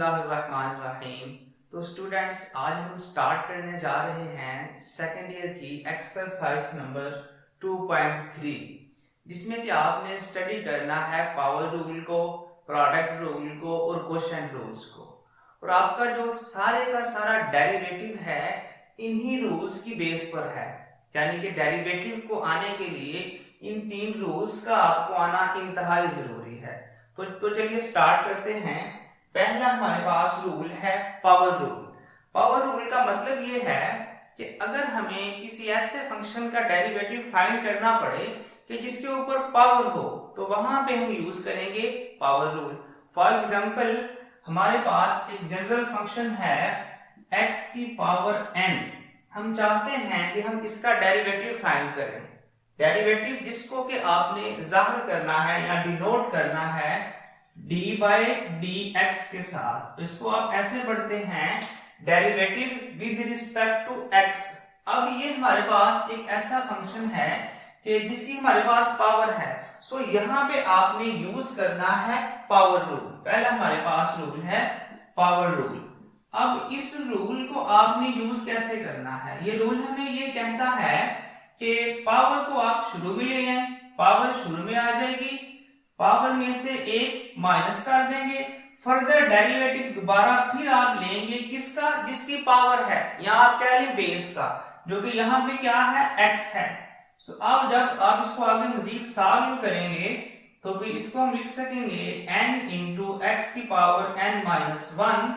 बिस्मिल्लाहिर्रहमानिर्रहीम। तो स्टूडेंट्स, आज हम स्टार्ट करने जा रहे हैं सेकेंड ईयर की एक्सरसाइज नंबर 2.3, जिसमें कि आपने स्टडी करना है पावर रूल को, प्रोडक्ट रूल को और क्वोशंट रूल्स को। और आपका जो सारे का सारा डेरिवेटिव है इन्हीं रूल्स की बेस पर है, यानी कि डेरिवेटिव को आने के लिए इन तीन रूल्स का आपको आना इंतहाई जरूरी है। तो चलिए स्टार्ट करते हैं। पहला हमारे पास रूल है पावर रूल। पावर रूल का मतलब ये है कि अगर हमें किसी ऐसे फंक्शन का डेरिवेटिव फाइंड करना पड़े कि जिसके ऊपर पावर हो, तो वहां पे हम यूज करेंगे पावर रूल। फॉर एग्जांपल, हमारे पास एक जनरल फंक्शन है x की पावर n। हम चाहते हैं कि हम इसका डेरिवेटिव फाइंड करें। डेरिवेटिव जिसको कि आपने जाहिर करना है या डिनोट करना है d बाई डी एक्स के साथ। इसको आप ऐसे पढ़ते हैं derivative with respect to x। अब ये हमारे पास एक ऐसा फंक्शन है कि जिसकी हमारे पास पावर है, सो यहाँ पे आपने यूज करना है पावर रूल। पहला हमारे पास रूल है पावर रूल। अब इस रूल को आपने यूज कैसे करना है? ये रूल हमें ये कहता है कि पावर को आप शुरू में ले आए, पावर शुरू में आ जाएगी, पावर में से एक माइनस कर देंगे, फर्दर डेरिवेटिव दोबारा फिर आप लेंगे किसका? जिसकी पावर है, यहाँ आप कह लें बेस का, जो कि यहाँ पे क्या है? x है। सो अब जब आप इसको आगे मजीद सॉल्व करेंगे तो भी इसको हम लिख सकेंगे n इंटू एक्स की पावर n माइनस 1।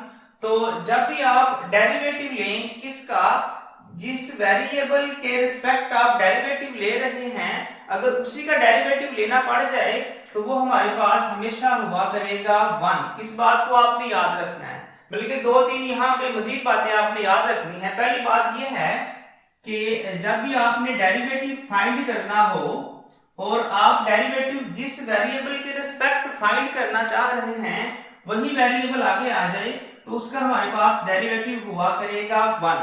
तो जब भी आप डेरिवेटिव लें किसका? जिस वेरिएबल के रिस्पेक्ट आप डेरिवेटिव ले रहे हैं, अगर उसी का डेरिवेटिव लेना पड़ जाए तो वो हमारे पास हमेशा हुआ करेगा 1। इस बात को आपने याद रखना है, बल्कि दो तीन यहाँ पे मजीद बातें आपने याद रखनी है। पहली बात ये है कि जब भी आपने डेरिवेटिव फाइंड करना हो और आप डेरिवेटिव जिस वेरिएबल के रिस्पेक्ट फाइंड करना चाह रहे हैं वही वेरिएबल आगे आ जाए तो उसका हमारे पास डेरिवेटिव हुआ करेगा 1।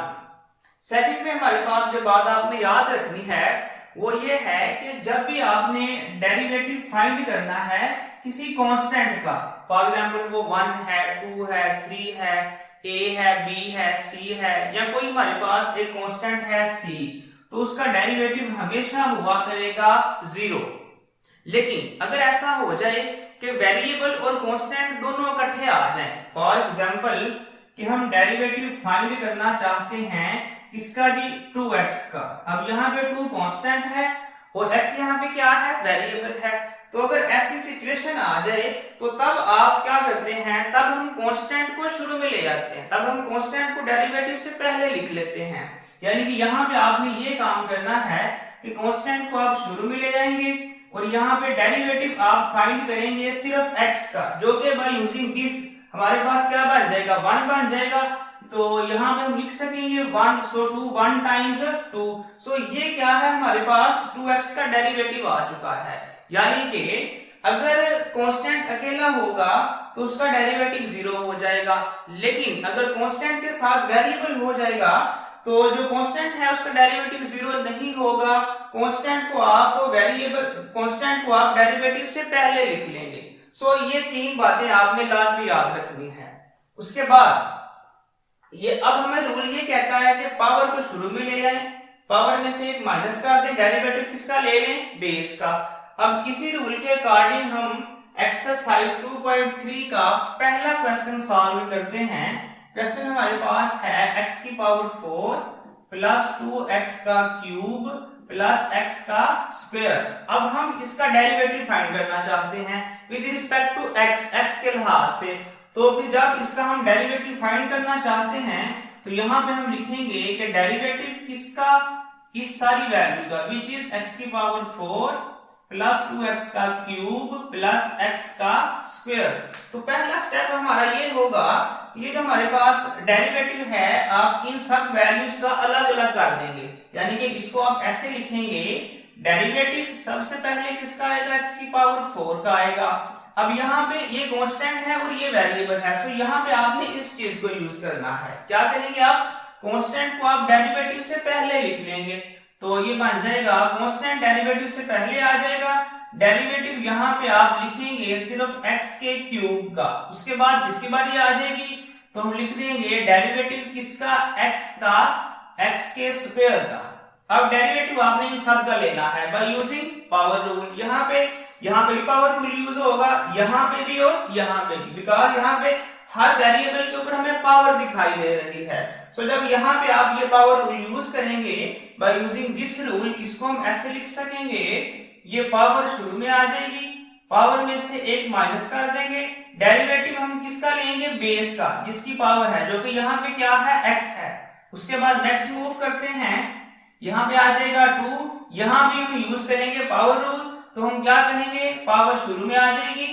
सेकंड में हमारे पास जो बात आपने याद रखनी है वो ये है कि जब भी आपने डेरिवेटिव फाइंड करना है किसी कांस्टेंट का, फॉर एग्जांपल वो 1 है, 2 है, 3 है, a है, b है, c है, या कोई हमारे पास एक कांस्टेंट है c, तो उसका डेरिवेटिव हमेशा हुआ करेगा 0। लेकिन अगर ऐसा हो जाए कि वेरिएबल और कांस्टेंट दोनों इकट्ठे आ जाएं, फॉर एग्जांपल कि हम डेरिवेटिव फाइंड करना चाहते हैं किसका जी? 2x का। अब यहाँ पे 2 कांस्टेंट है और x यहाँ पे क्या है? वेरिएबल है। तो अगर ऐसी सिचुएशन आ जाए तो तब आप क्या करते हैं? तब हम कांस्टेंट को शुरू में ले जाते हैं, तब हम कांस्टेंट को डेरिवेटिव से पहले लिख लेते हैं। यानी कि यहाँ पे आपने ये काम करना है कि कांस्टेंट को आप शुरू में ले जाएंगे और यहाँ पे डेरिवेटिव आप फाइंड करेंगे सिर्फ x का, जो कि बाय यूजिंग दिस हमारे पास क्या बन जाएगा? 1 बन जाएगा। तो यहाँ पे हम लिख सकेंगे 1, सो 2 1 टाइम्स 2। सो ये क्या है? हमारे पास 2x का डेरिवेटिव आ चुका है। यानी कि अगर कांस्टेंट अकेला होगा तो उसका डेरिवेटिव 0 हो जाएगा, लेकिन अगर कांस्टेंट के साथ वेरिएबल हो जाएगा तो जो कांस्टेंट है उसका डेरिवेटिव 0 नहीं होगा। कांस्टेंट को आप डेरिवेटिव से पहले लिख लेंगे। सो ये तीन बातें आपने लाजमी याद रखनी है। उसके बाद ये अब हमें रूल ये कहता है कि पावर को शुरू में ले जाएं, पावर में से एक माइनस कर दें, डेरिवेटिव किसका ले लें? बेस का। अब इसी रूल के अकॉर्डिंग हम एक्सरसाइज 2.3 का पहला क्वेश्चन सॉल्व करते हैं। क्वेश्चन हमारे पास है x की पावर 4 प्लस 2x का क्यूब प्लस x का स्क्वायर। अब हम इसका डेरिवेटिव फाइंड करना चाहते हैं विद रिस्पेक्ट टू x के लिहाज से। तो फिर जब इसका हम डेरिवेटिव फाइंड करना चाहते हैं तो यहाँ पे हम लिखेंगे कि डेरिवेटिव किसका? इस सारी वैल्यू का, विच इज x की पावर 4 प्लस 2x का क्यूब प्लस x का स्क्वायर। तो पहला स्टेप हमारा ये होगा, ये जो हमारे पास डेरिवेटिव है आप इन सब वैल्यूज का अलग अलग कर देंगे। यानी कि इसको आप ऐसे लिखेंगे, डेरिवेटिव सबसे पहले किसका आएगा? x की पावर 4 का आएगा। अब यहाँ पे ये कांस्टेंट है और ये वेरिएबल है, सो यहाँ पे आपने इस चीज को यूज करना है। क्या करेंगे आप? कांस्टेंट को आप डेरिवेटिव से पहले लिख लेंगे, तो ये बन जाएगा कांस्टेंट डेरिवेटिव से पहले आ जाएगा, डेरिवेटिव यहाँ पे आप लिखेंगे सिर्फ x के क्यूब का, उसके बाद इसके बाद ये आ जाएगी तो हम लिख देंगे डेरिवेटिव किसका, x के स्क्वायर का। अब डेरिवेटिव आपने इन सब का लेना है बाय यूजिंग पावर रूल। यहाँ पे भी पावर रूल यूज होगा, यहाँ पे भी और यहाँ पे भी, बिकॉज यहाँ पे हर वेरिएबल के ऊपर हमें पावर दिखाई दे रही है। सो जब यहाँ पे आप ये पावर रूल यूज करेंगे बाय यूजिंग दिस रूल, इसको हम ऐसे लिख सकेंगे, ये पावर शुरू में आ जाएगी, पावर में से एक माइनस कर देंगे, डेरिवेटिव हम किसका लेंगे, बेस का, जिसकी पावर है, जो कि यहाँ पे क्या है, x है। उसके बाद नेक्स्ट मूव करते हैं, यहाँ पे आ जाएगा 2, यहाँ भी हम यूज करेंगे पावर रूल, तो हम क्या कहेंगे, पावर शुरू में आ जाएगी,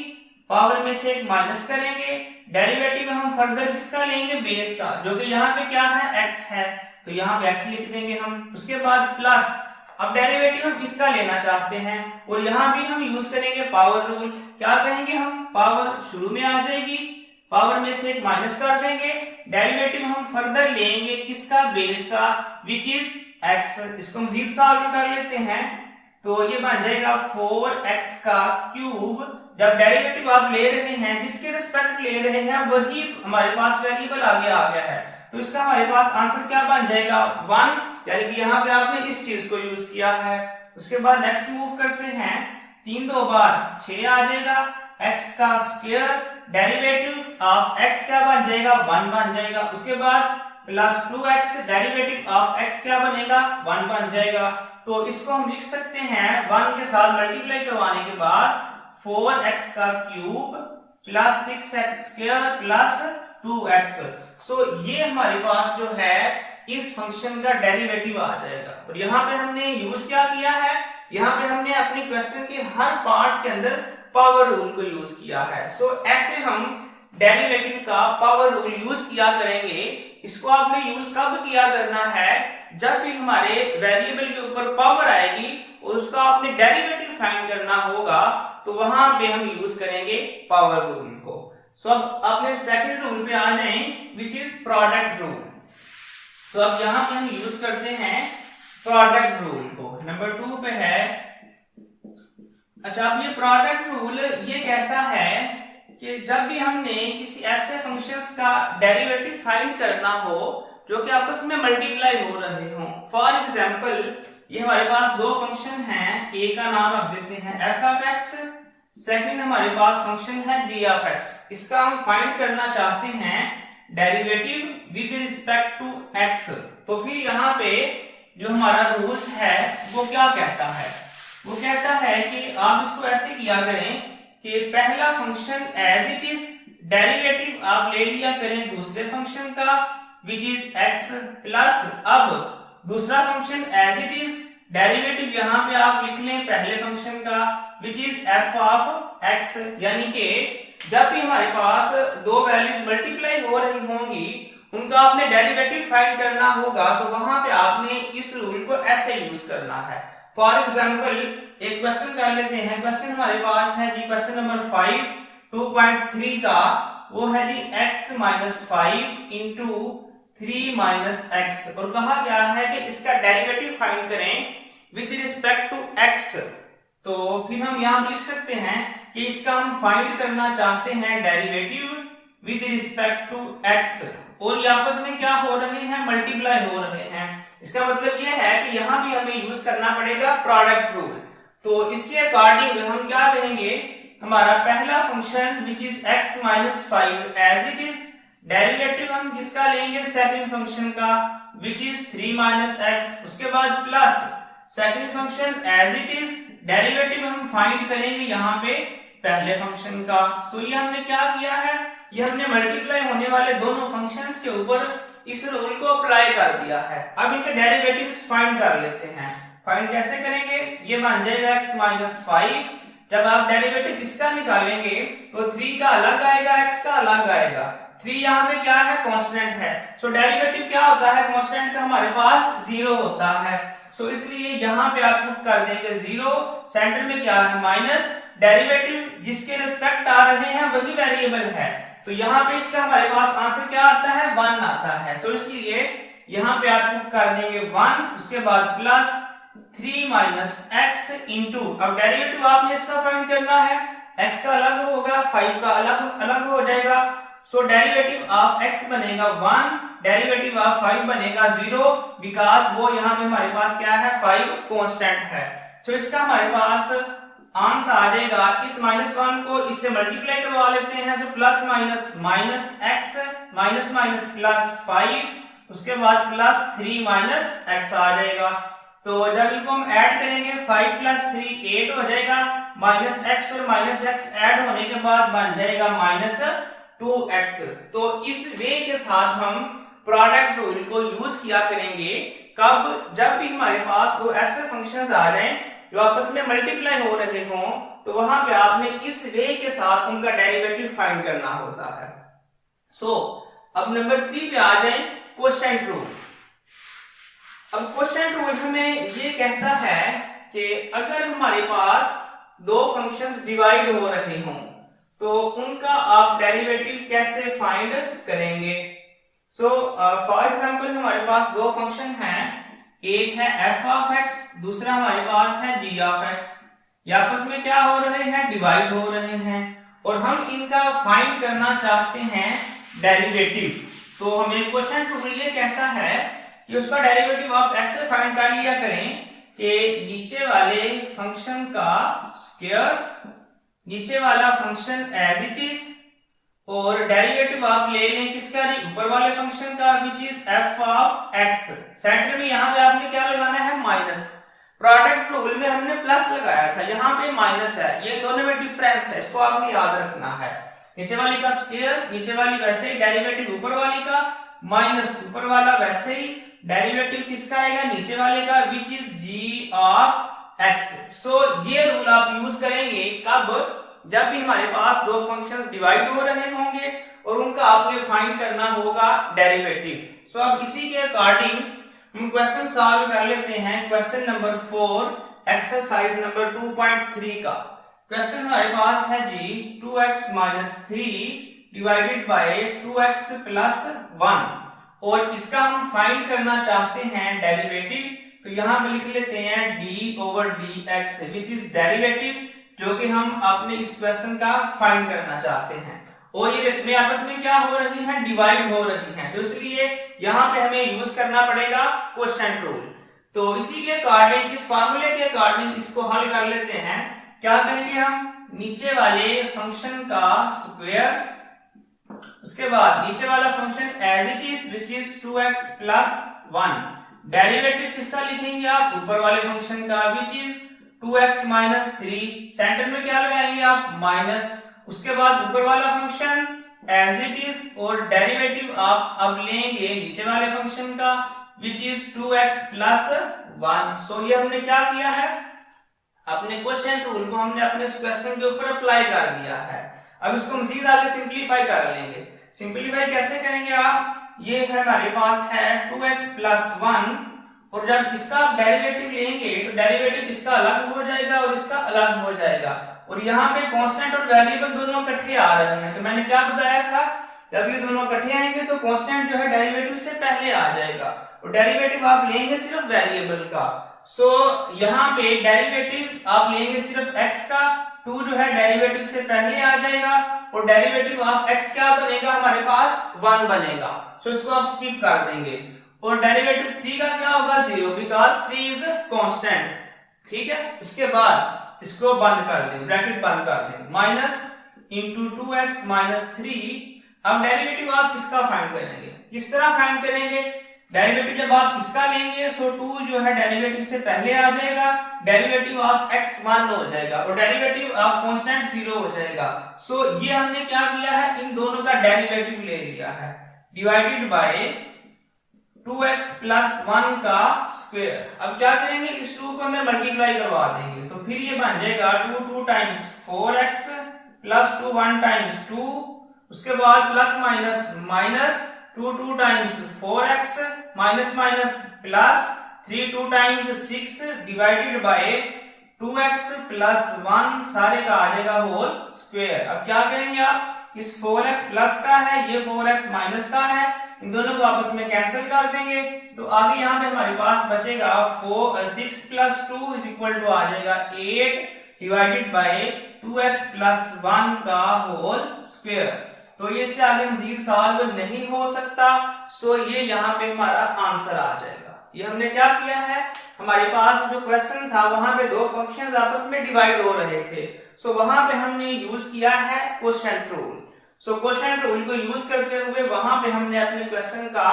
पावर में से एक माइनस करेंगे, डेरिवेटिव हम फर्दर किसका लेंगे, बेस का, जो कि यहाँ पे क्या है, x है, तो यहाँ पे x लिख देंगे हम। उसके बाद प्लस, अब डेरिवेटिव हम किसका लेना चाहते हैं, और यहाँ भी हम यूज करेंगे पावर रूल, क्या कहेंगे हम, पावर शुरू में आ जाएगी, पावर में से एक माइनस कर देंगे, डेरिवेटिव हम फर्दर लेंगे किसका, बेस का, विच इज x। इसको हम जीत सॉल्व कर लेते हैं, तो ये बन जाएगा 4x का क्यूब। जब डेरिवेटिव आप ले रहे हैं, जिसके रिस्पेक्ट ले रहे हैं वही हमारे पास वेरिएबल आगे आ गया है, तो इसका हमारे पास आंसर क्या बन जाएगा, 1, यानी कि यहाँ पे आपने इस चीज को यूज किया है। उसके बाद नेक्स्ट मूव करते हैं, 3 2 बार 6 आ जाएगा, x का स्क्वायर, डेरिवेटिव ऑफ x क्या बन जाएगा, 1 बन जाएगा। उसके बाद plus 2x, derivative of x क्या बनेगा, 1 बन जाएगा। तो इसको हम लिख सकते हैं 1 के साथ मल्टीप्लाई करवाने के बाद 4x का cube plus 6x square plus 2x। सो ये हमारे पास जो है इस फंक्शन का डेरिवेटिव आ जाएगा। और यहाँ पे हमने यूज क्या किया है, यहाँ पे हमने अपने क्वेश्चन के हर पार्ट के अंदर पावर रूल को यूज किया है। सो ऐसे हम डेरिवेटिव का पावर रूल यूज किया करेंगे। इसको आपने यूज कब किया करना है, जब भी हमारे वेरिएबल के ऊपर पावर आएगी और उसका आपने डेरिवेटिव फाइंड करना होगा, तो वहां पे हम यूज करेंगे पावर रूल को। सो अब अपने सेकंड रूल पे आ जाएं, विच इज प्रोडक्ट रूल। तो अब यहाँ पे हम यूज करते हैं प्रोडक्ट रूल को। नंबर 2 पे है, अच्छा अब ये प्रोडक्ट रूल ये कहता है कि जब भी हमने किसी ऐसे फंक्शंस का डेरिवेटिव फाइंड करना हो जो कि आपस में मल्टीप्लाई हो रहे हो। फॉर एग्जांपल ये हमारे पास दो फंक्शन हैं, ए का नाम आप देते हैं एफ ऑफ एक्स, सेकंड हमारे पास फंक्शन है जी ऑफ एक्स। इसका हम फाइंड करना चाहते हैं derivative with respect to x. तो फिर यहाँ पे जो हमारा रूल है वो क्या कहता है, वो कहता है कि आप इसको ऐसे किया करें कि पहला function as it is, derivative आप ले लिया करें दूसरे फंक्शन का विच इज एक्स, प्लस अब दूसरा function as it is, derivative यहाँ पे आप लिख लें पहले फंक्शन का which is f of x. यानी कि जब भी हमारे पास दो वैल्यूज मल्टीप्लाई हो रही होंगी उनका आपने डेरिवेटिव फाइंड करना होगा, तो वहां पे आपने इस रूल को ऐसे यूज करना है। फॉर एग्जाम्पल एक क्वेश्चन कर लेते हैं। क्वेश्चन हमारे पास है जी क्वेश्चन नंबर 5 2.3 का, वो है जी x minus 5 into 3 minus x, और कहा गया है कि इसका डेरिवेटिव फाइंड करें विद रिस्पेक्ट टू x। तो फिर हम यहाँ लिख सकते हैं कि इसका हम फाइंड करना चाहते हैं derivative with respect to x, और ये आपस में क्या हो रहे हैं, मल्टीप्लाई हो रहे हैं। इसका मतलब ये है कि यहाँ भी हमें यूज करना पड़ेगा प्रोडक्ट रूल। तो इसके अकॉर्डिंग हम क्या कहेंगे, हमारा पहला function which is x minus 5 as it is, derivative हम किसका लेंगे, सेकंड फंक्शन का विच इज 3 माइनस एक्स। उसके बाद plus second function as it is, derivative हम फाइंड करेंगे यहाँ पे पहले फंक्शन का। सो ये हमने क्या किया है, ये हमने मल्टीप्लाई होने वाले दोनों फंक्शंस के ऊपर इस रूल को अप्लाई कर दिया है। अब इनके डेरिवेटिव्स फाइंड कर लेते हैं। फाइंड कैसे करेंगे, ये बन जाएगा x माइनस 5, जब आप डेरिवेटिव इसका निकालेंगे तो 3 का अलग आएगा, x का अलग आएगा। 3 यहाँ पे क्या है, कांस्टेंट है। सो डेरिवेटिव क्या होता है, कांस्टेंट का हमारे पास 0 होता है। सो इसलिए यहाँ पे आप पुट कर देंगे 0, सेंटर में क्या है माइनस, डेरिवेटिव जिसके रिस्पेक्ट आ रहे हैं वही वेरिएबल है, तो यहाँ पे इसका हमारे पास आंसर क्या आता है, 1 आता है। तो इसलिए यहाँ पे आप पुट कर देंगे 1, उसके बाद प्लस 3 माइनस एक्स इंटू, अब डेरिवेटिव आपने इसका फाइंड करना है, x का अलग होगा, 5 का अलग अलग हो जाएगा। सो डेरिवेटिव ऑफ x बनेगा 1, डेरिवेटिव ऑफ 5 बनेगा 0, बिकॉज वो यहाँ पे हमारे पास क्या है, 5 कांस्टेंट है। तो इसका हमारे पास आंसर आ जाएगा, इस -1 को इससे मल्टीप्लाई करवा लेते हैं, तो plus minus minus x minus minus plus 5, उसके बाद प्लस 3 माइनस एक्स आ जाएगा। तो जब इनको हम ऐड करेंगे 5 प्लस 3 8 हो जाएगा, माइनस एक्स और माइनस एक्स ऐड होने के बाद बन जाएगा माइनस 2x। तो इस वे के साथ हम प्रोडक्ट रूल को यूज किया करेंगे कब, जब भी हमारे पास वो ऐसे फंक्शंस आ जाएं जो आपस में मल्टीप्लाई हो रहे हों, तो वहां पे आपने इस वे के साथ उनका डेरिवेटिव फाइंड करना होता है। सो अब नंबर 3 पे आ जाए, क्वोशिएंट रूल। अब क्वोशिएंट रूल हमें ये कहता है कि अगर हमारे पास दो फंक्शंस डिवाइड हो रहे हों तो उनका आप डेरिवेटिव कैसे फाइंड करेंगे। सो फॉर एग्जांपल हमारे पास दो फंक्शन हैं, एक है f ऑफ x, दूसरा हमारे पास है g ऑफ x। ये आपस में क्या हो रहे हैं, डिवाइड हो रहे हैं, और हम इनका फाइंड करना चाहते हैं डेरिवेटिव। तो हमें क्वेश्चन रूल ये कहता है कि उसका डेरिवेटिव आप ऐसे फाइंड कर लिया करें कि नीचे वाले फंक्शन का स्क्वायर, नीचे वाला फंक्शन एज इट इज, और डेरिवेटिव आप ले लें किसका, ऊपर वाले फंक्शन का, which is f of x। Centre में यहां पे आपने क्या लगाना है, माइनस। प्रोडक्ट रूल में हमने प्लस लगाया था, यहाँ पे माइनस है, ये दोनों में डिफरेंस है, इसको आपने याद रखना है। नीचे वाली का स्क्वायर, नीचे वाली वैसे ही, डेरिवेटिव ऊपर वाली का, माइनस ऊपर वाला वैसे ही, डेरिवेटिव किसका आएगा, नीचे वाले का, which is g of x। सो ये रूल आप यूज करेंगे कब, जब भी हमारे पास दो फंक्शंस डिवाइड हो रहे होंगे और उनका आपने फाइंड करना होगा डेरिवेटिव। सो अब इसी के अकॉर्डिंग हम क्वेश्चन सॉल्व कर लेते हैं। क्वेश्चन नंबर 4, एक्सरसाइज नंबर 2.3 का क्वेश्चन हमारे पास है जी, 2x minus 3 divided by 2x plus 1, और इसका हम फाइंड करना चाहते हैं डेरिवेटिव। तो यहां पे लिख लेते हैं d over dx, which is derivative, जो कि हम अपने इस क्वेश्चन का फाइंड करना चाहते हैं। और ये में आपस में क्या हो रही है, डिवाइड हो रही है, तो इसलिए यहाँ पे हमें यूज करना पड़ेगा क्वोशिएंट रूल। तो इसी के अकॉर्डिंग, इस फार्मूले के अकॉर्डिंग इसको हल कर लेते हैं। क्या कहेंगे हम, नीचे वाले फंक्शन का स्क्वायर, उसके बाद नीचे वाला function as it is, which is 2x plus 1, derivative किसका लिखेंगे आप, ऊपर वाले फंक्शन का, which is 2x minus 3, centre में क्या लगाएंगे आप, माइनस, उसके बाद ऊपर वाला फंक्शन एज इट इज, और डेरिवेटिव आप अब लेंगे नीचे वाले फंक्शन का, विच इज 2x प्लस 1। सो ये हमने क्या किया है, अपने क्वोशिएंट रूल को हमने अपने क्वेश्चन के ऊपर अप्लाई कर दिया है। अब इसको मजीद आगे सिंप्लीफाई कर लेंगे। सिंप्लीफाई कैसे करेंगे आप, ये है हमारे पास है 2x प्लस 1, और जब इसका आप डेरिवेटिव लेंगे तो डेरिवेटिव इसका अलग हो जाएगा और इसका अलग हो जाएगा, और यहाँ पे कांस्टेंट और वेरिएबल दोनों इकट्ठे आ रहे हैं। तो मैंने क्या बताया था, जब ये दोनों इकट्ठे आएंगे तो कांस्टेंट जो है डेरिवेटिव से पहले आ जाएगा, और डेरिवेटिव आप लेंगे सिर्फ वेरिएबल का। सो यहाँ पे डेरिवेटिव आप लेंगे सिर्फ x का, 2 जो है डेरिवेटिव से पहले आ जाएगा, और डेरिवेटिव ऑफ x क्या बनेगा, हमारे पास 1 बनेगा। सो इसको आप स्किप कर देंगे, और डेरिवेटिव 3 का क्या होगा, 0, बिकॉज 3 इज कांस्टेंट। ठीक है, उसके बाद इसको बंद कर देंगे, ब्रैकेट बंद कर देंगे, माइनस इंटू 2x माइनस 3। अब डेरिवेटिव आप किसका फाइंड करेंगे, किस तरह फाइंड करेंगे, डेरिवेटिव जब आप इसका लेंगे सो 2 जो है डेरिवेटिव से पहले आ जाएगा, डेरिवेटिव ऑफ x 1 हो जाएगा, और डेरिवेटिव ऑफ कांस्टेंट 0 हो जाएगा। सो ये हमने क्या किया है, इन दोनों का डेरिवेटिव ले लिया है, डिवाइडेड बाय 2x प्लस 1 का स्क्वायर। अब क्या करेंगे, इस 2 को अंदर मल्टीप्लाई करवा देंगे, तो फिर ये बन जाएगा 2 टाइम्स 4x प्लस 2 1 टाइम्स 2, उसके बाद plus minus minus 2 times 4x minus minus plus 3 times 6 divided by 2x plus 1 सारे का आ जाएगा होल स्क्वायर। अब क्या करेंगे आप, इस 4x प्लस का है, ये 4x माइनस का है, इन दोनों को आपस में कैंसिल कर देंगे। तो आगे यहाँ पे हमारे पास बचेगा 6 प्लस 2 इज इक्वल टू आ जाएगा 8 डिवाइडेड बाय 2x प्लस 1 का होल स्क्वायर। तो ये इससे आगे मजीद सॉल्व नहीं हो सकता, सो ये यहाँ पे हमारा आंसर आ जाएगा। ये हमने क्या किया है, हमारे पास जो क्वेश्चन था वहां पे दो फंक्शंस आपस में डिवाइड हो रहे थे, सो वहां पे हमने यूज किया है क्वोशिएंट रूल। सो क्वोशिएंट रूल को यूज करते हुए वहां पे हमने अपने क्वेश्चन का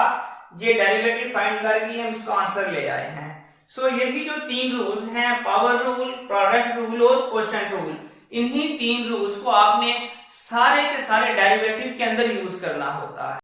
ये डेरिवेटिव फाइंड करके हम इसका आंसर ले आए हैं। सो यही जो तीन रूल्स हैं, पावर रूल, प्रोडक्ट रूल और क्वोशिएंट रूल, इन्हीं तीन रूल्स को आपने सारे के सारे डेरिवेटिव के अंदर यूज करना होता है।